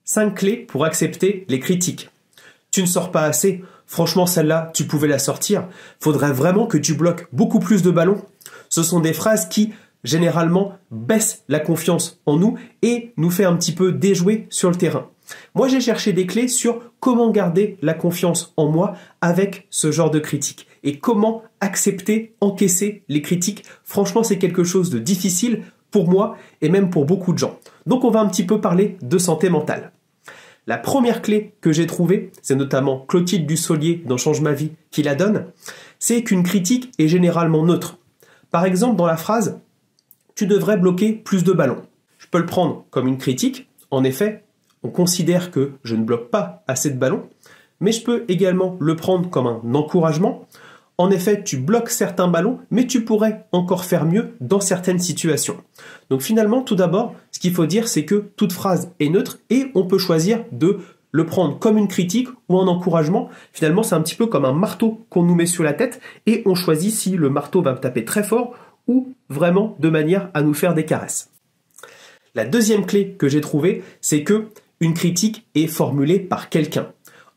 5 clés pour accepter les critiques. Tu ne sors pas assez. Franchement, celle-là, tu pouvais la sortir. Faudrait vraiment que tu bloques beaucoup plus de ballons. Ce sont des phrases qui, généralement, baissent la confiance en nous et nous fait un petit peu déjouer sur le terrain. Moi, j'ai cherché des clés sur comment garder la confiance en moi avec ce genre de critiques et comment accepter, encaisser les critiques. Franchement, c'est quelque chose de difficile pour moi et même pour beaucoup de gens. Donc, on va un petit peu parler de santé mentale. La première clé que j'ai trouvée, c'est notamment Clotilde Dussolier dans Change ma vie qui la donne, c'est qu'une critique est généralement neutre. Par exemple, dans la phrase « Tu devrais bloquer plus de ballons ». Je peux le prendre comme une critique. En effet, on considère que je ne bloque pas assez de ballons, mais je peux également le prendre comme un encouragement. En effet, tu bloques certains ballons, mais tu pourrais encore faire mieux dans certaines situations. Donc finalement, tout d'abord, ce qu'il faut dire, c'est que toute phrase est neutre et on peut choisir de le prendre comme une critique ou un encouragement. Finalement, c'est un petit peu comme un marteau qu'on nous met sur la tête et on choisit si le marteau va taper très fort ou vraiment de manière à nous faire des caresses. La deuxième clé que j'ai trouvée, c'est que une critique est formulée par quelqu'un.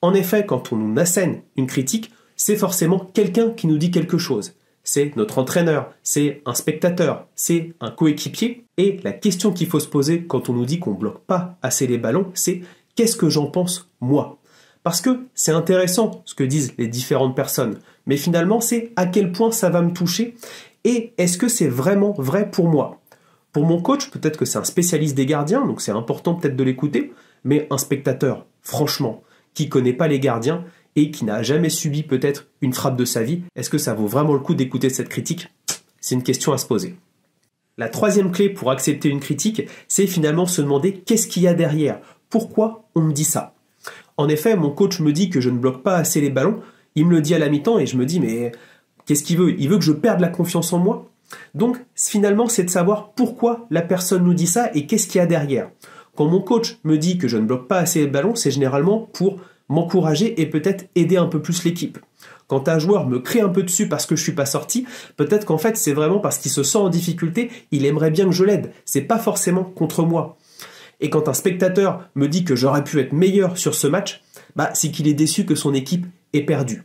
En effet, quand on nous assène une critique, c'est forcément quelqu'un qui nous dit quelque chose. C'est notre entraîneur, c'est un spectateur, c'est un coéquipier. Et la question qu'il faut se poser quand on nous dit qu'on ne bloque pas assez les ballons, c'est qu'est-ce que j'en pense moi? Parce que c'est intéressant ce que disent les différentes personnes, mais finalement c'est à quel point ça va me toucher et est-ce que c'est vraiment vrai pour moi? Pour mon coach, peut-être que c'est un spécialiste des gardiens, donc c'est important peut-être de l'écouter, mais un spectateur, franchement, qui ne connaît pas les gardiens, et qui n'a jamais subi peut-être une frappe de sa vie, est-ce que ça vaut vraiment le coup d'écouter cette critique? C'est une question à se poser. La troisième clé pour accepter une critique, c'est finalement se demander qu'est-ce qu'il y a derrière? Pourquoi on me dit ça? En effet, mon coach me dit que je ne bloque pas assez les ballons, il me le dit à la mi-temps et je me dis mais qu'est-ce qu'il veut? Il veut que je perde la confiance en moi? Donc finalement, c'est de savoir pourquoi la personne nous dit ça et qu'est-ce qu'il y a derrière. Quand mon coach me dit que je ne bloque pas assez les ballons, c'est généralement pour m'encourager et peut-être aider un peu plus l'équipe. Quand un joueur me crie un peu dessus parce que je suis pas sorti, peut-être qu'en fait c'est vraiment parce qu'il se sent en difficulté, il aimerait bien que je l'aide. C'est pas forcément contre moi. Et quand un spectateur me dit que j'aurais pu être meilleur sur ce match, c'est qu'il est déçu que son équipe ait perdu.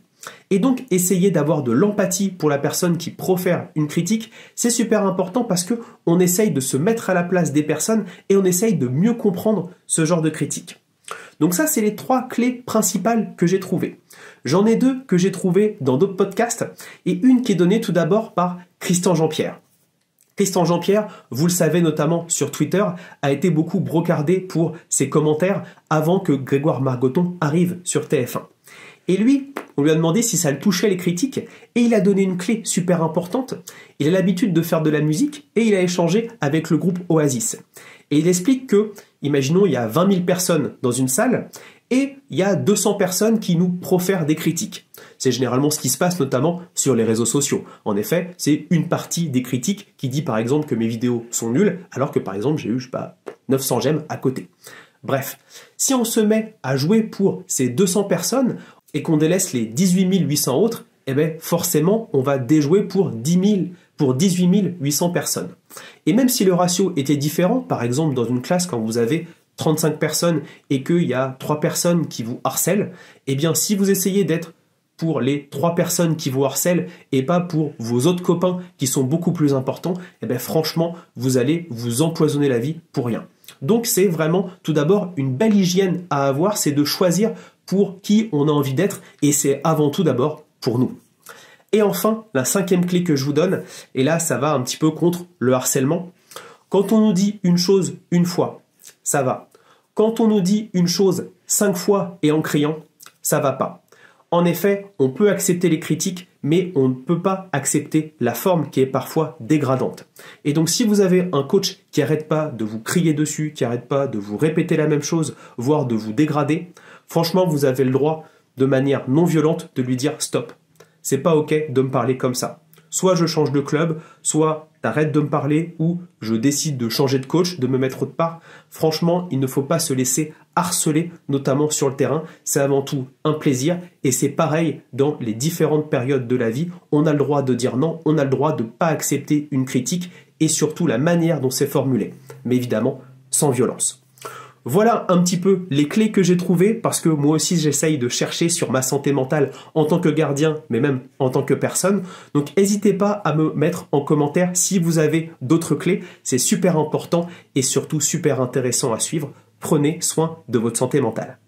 Et donc essayer d'avoir de l'empathie pour la personne qui profère une critique, c'est super important parce que on essaye de se mettre à la place des personnes et on essaye de mieux comprendre ce genre de critique. Donc ça, c'est les 3 clés principales que j'ai trouvées. J'en ai 2 que j'ai trouvées dans d'autres podcasts et une qui est donnée tout d'abord par Christian Jean-Pierre. Christian Jean-Pierre, vous le savez notamment sur Twitter, a été beaucoup brocardé pour ses commentaires avant que Grégoire Margoton arrive sur TF1. Et lui, on lui a demandé si ça le touchait les critiques et il a donné une clé super importante. Il a l'habitude de faire de la musique et il a échangé avec le groupe Oasis. Et il explique que, imaginons, il y a 20 000 personnes dans une salle et il y a 200 personnes qui nous profèrent des critiques. C'est généralement ce qui se passe notamment sur les réseaux sociaux. En effet, c'est une partie des critiques qui dit par exemple que mes vidéos sont nulles alors que par exemple j'ai eu, 900 j'aime à côté. Bref, si on se met à jouer pour ces 200 personnes et qu'on délaisse les 18 800 autres, forcément on va déjouer pour 18 800 personnes. Et même si le ratio était différent, par exemple dans une classe quand vous avez 35 personnes et qu'il y a 3 personnes qui vous harcèlent, si vous essayez d'être pour les 3 personnes qui vous harcèlent et pas pour vos autres copains qui sont beaucoup plus importants, franchement, vous allez vous empoisonner la vie pour rien. Donc c'est vraiment tout d'abord une belle hygiène à avoir, c'est de choisir pour qui on a envie d'être et c'est avant tout d'abord pour nous. Et enfin, la 5e clé que je vous donne, et là ça va un petit peu contre le harcèlement, quand on nous dit une chose une fois, ça va. Quand on nous dit une chose 5 fois et en criant, ça va pas. En effet, on peut accepter les critiques, mais on ne peut pas accepter la forme qui est parfois dégradante. Et donc si vous avez un coach qui n'arrête pas de vous crier dessus, qui n'arrête pas de vous répéter la même chose, voire de vous dégrader, franchement vous avez le droit, de manière non violente, de lui dire stop. C'est pas ok de me parler comme ça. Soit je change de club, soit t'arrêtes de me parler, ou je décide de changer de coach, de me mettre autre part. Franchement, il ne faut pas se laisser harceler, notamment sur le terrain. C'est avant tout un plaisir et c'est pareil dans les différentes périodes de la vie. On a le droit de dire non, on a le droit de ne pas accepter une critique et surtout la manière dont c'est formulé. Mais évidemment, sans violence. Voilà un petit peu les clés que j'ai trouvées parce que moi aussi j'essaye de chercher sur ma santé mentale en tant que gardien, mais même en tant que personne. Donc n'hésitez pas à me mettre en commentaire si vous avez d'autres clés. C'est super important et surtout super intéressant à suivre. Prenez soin de votre santé mentale.